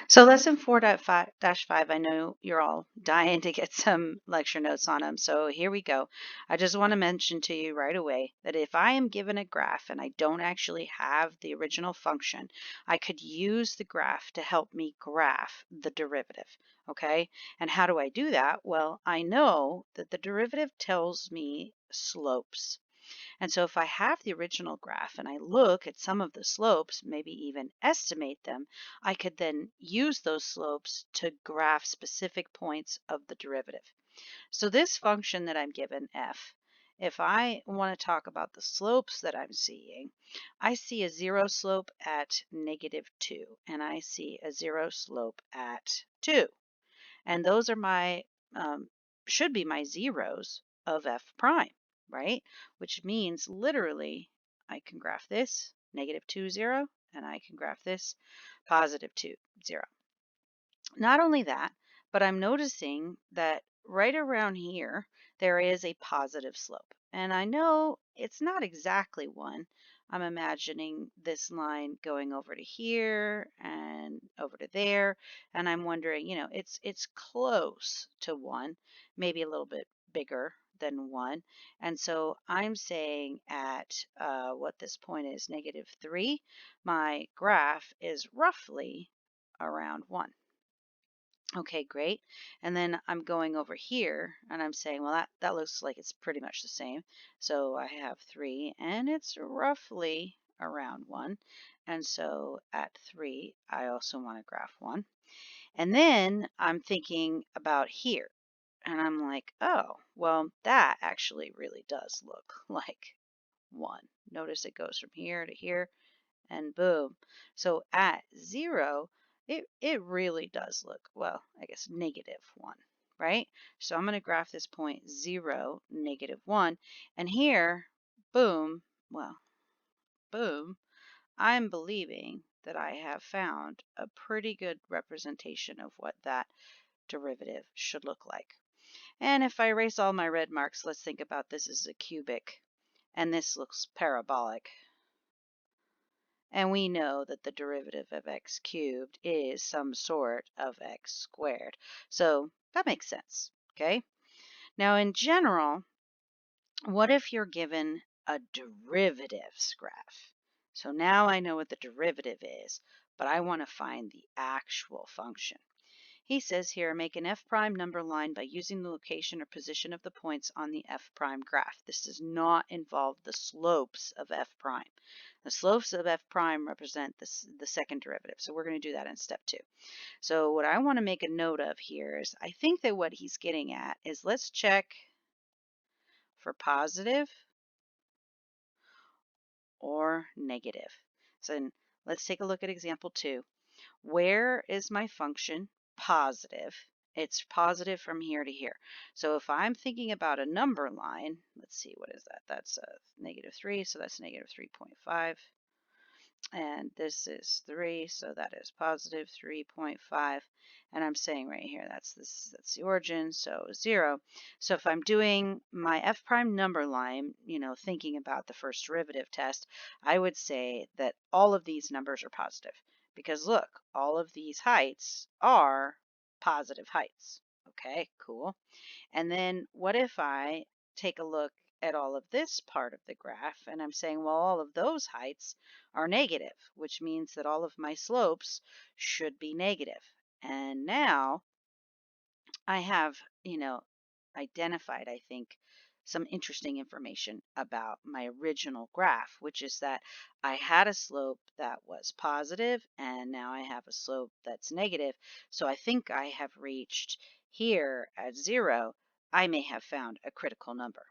So lesson 4.5-5, I know you're all dying to get some lecture notes on them. So here we go. I just want to mention to you right away that if I am given a graph and I don't actually have the original function, I could use the graph to help me graph the derivative. Okay. And how do I do that? Well, I know that the derivative tells me slopes. And so if I have the original graph and I look at some of the slopes, maybe even estimate them, I could then use those slopes to graph specific points of the derivative. So this function that I'm given, f, if I want to talk about the slopes that I'm seeing, I see a zero slope at -2, and I see a zero slope at 2. And those are my, um, should be my zeros of f prime, right? Which means literally I can graph this, -2, 0, and I can graph this, +2, 0. Not only that, but I'm noticing that right around here, there is a positive slope. And I know it's not exactly one. I'm imagining this line going over to here and over to there. And I'm wondering, it's close to one, maybe a little bit bigger than one. And so I'm saying at what this point is, -3, my graph is roughly around 1. Okay, great. And then I'm going over here and I'm saying, well, that looks like it's pretty much the same. So I have 3 and it's roughly around 1. And so at 3, I also want to graph 1. And then I'm thinking about here and I'm like, oh, well, that actually really does look like 1. Notice it goes from here to here and boom. So at 0, it really does look, well, I guess -1, right? So I'm going to graph this point 0, -1. And here, boom, well, boom, I'm believing that I have found a pretty good representation of what that derivative should look like. And if I erase all my red marks, let's think about this as a cubic, and this looks parabolic. And we know that the derivative of x cubed is some sort of x squared. So that makes sense, okay? Now in general, what if you're given a derivatives graph? So now I know what the derivative is, but I want to find the actual function. He says here, make an f prime number line by using the location or position of the points on the f prime graph. This does not involve the slopes of f prime. The slopes of f prime represent the second derivative, so we're going to do that in step 2. So what I want to make a note of here is I think that what he's getting at is let's check for positive or negative. So let's take a look at example 2. Where is my function positive? It's positive from here to here. So if I'm thinking about a number line, let's see, what is that? That's -3, so that's -3.5. And this is 3, so that is positive 3.5. And I'm saying right here, that's the origin, so 0. So if I'm doing my f prime number line, thinking about the first derivative test, I would say that all of these numbers are positive. Because look, all of these heights are positive heights. Okay, cool. And then what if I take a look at all of this part of the graph and I'm saying, well, all of those heights are negative, which means that all of my slopes should be negative. And now I have, identified, I think, some interesting information about my original graph, which is that I had a slope that was positive and now I have a slope that's negative. So I think I have reached here at 0, I may have found a critical number.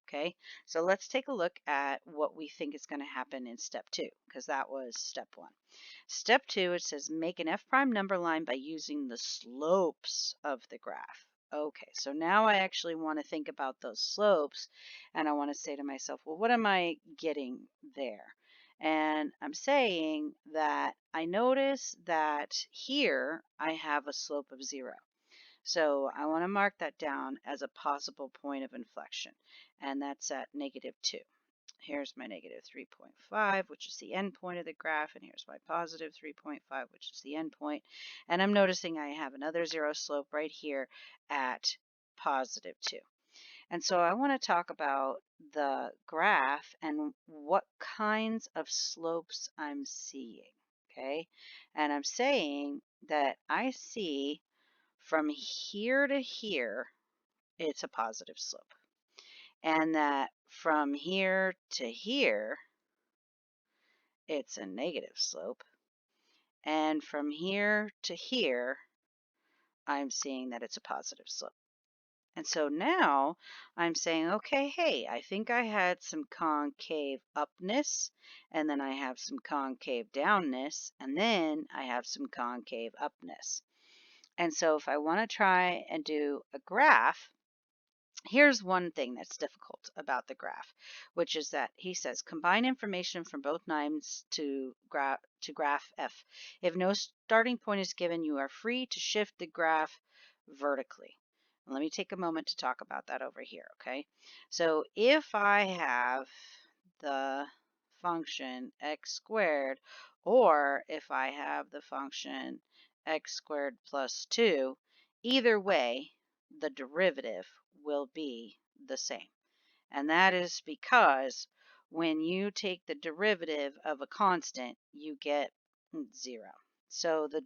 Okay, so let's take a look at what we think is going to happen in step 2, because that was step 1. Step 2, it says make an f prime number line by using the slopes of the graph. Okay, so now I actually want to think about those slopes and I want to say to myself, well, what am I getting there? And I'm saying that I notice that here I have a slope of 0. So I want to mark that down as a possible point of inflection, and that's at -2. Here's my negative 3.5, which is the end point of the graph, and here's my positive 3.5, which is the end point. And I'm noticing I have another zero slope right here at positive 2. And so I want to talk about the graph and what kinds of slopes I'm seeing, okay? And I'm saying that I see from here to here, it's a positive slope. And that from here to here, it's a negative slope. And from here to here, I'm seeing that it's a positive slope. And so now I'm saying, okay, hey, I think I had some concave upness, and then I have some concave downness, and then I have some concave upness. And so if I want to try and do a graph, here's one thing that's difficult about the graph, which is that he says combine information from both names to graph F. If no starting point is given, you are free to shift the graph vertically. Let me take a moment to talk about that over here, okay? So if I have the function x squared, or if I have the function x squared plus 2, either way, the derivative will be the same. And that is because when you take the derivative of a constant, you get 0. So the,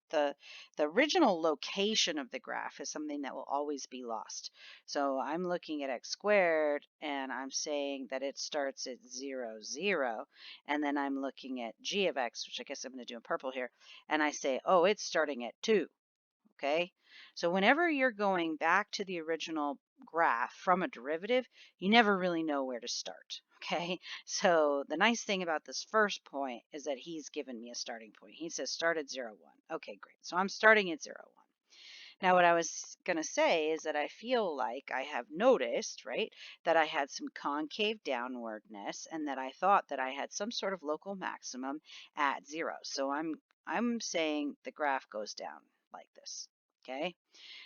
the original location of the graph is something that will always be lost. So I'm looking at x squared and I'm saying that it starts at 0, 0. And then I'm looking at g of x, which I guess I'm going to do in purple here. And I say, oh, it's starting at 2. Okay, so whenever you're going back to the original graph from a derivative, you never really know where to start. Okay, so the nice thing about this first point is that he's given me a starting point. He says start at 0, 1. Okay, great. So I'm starting at 0, 1. Now, what I was going to say is that I feel like I have noticed, right, that I had some concave downwardness and that I thought that I had some sort of local maximum at 0. So I'm saying the graph goes down like this, okay?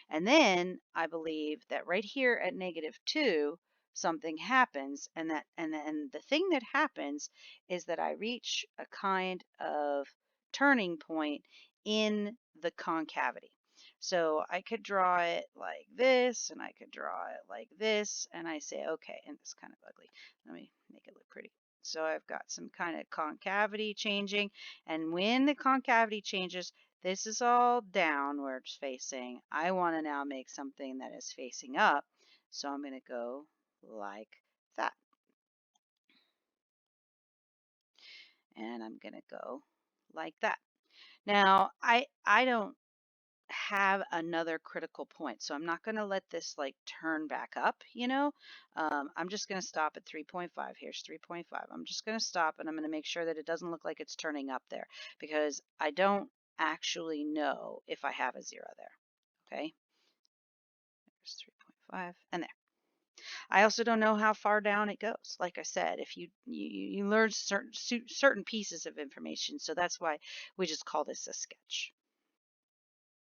And then I believe that right here at negative 2, something happens, and then the thing that happens is that I reach a kind of turning point in the concavity. So I could draw it like this, and I could draw it like this, and I say, okay, and it's kind of ugly. Let me make it look pretty. So I've got some kind of concavity changing, and when the concavity changes, this is all downwards facing. I want to now make something that is facing up, so I'm going to go like that. And I'm going to go like that. Now, I don't have another critical point. So I'm not going to let this like turn back up, you know. I'm just going to stop at 3.5. Here's 3.5. I'm just going to stop and I'm going to make sure that it doesn't look like it's turning up there because I don't actually know if I have a 0 there. Okay. There's 3.5 and there. I also don't know how far down it goes. Like I said, if you learn certain pieces of information, so that's why we just call this a sketch.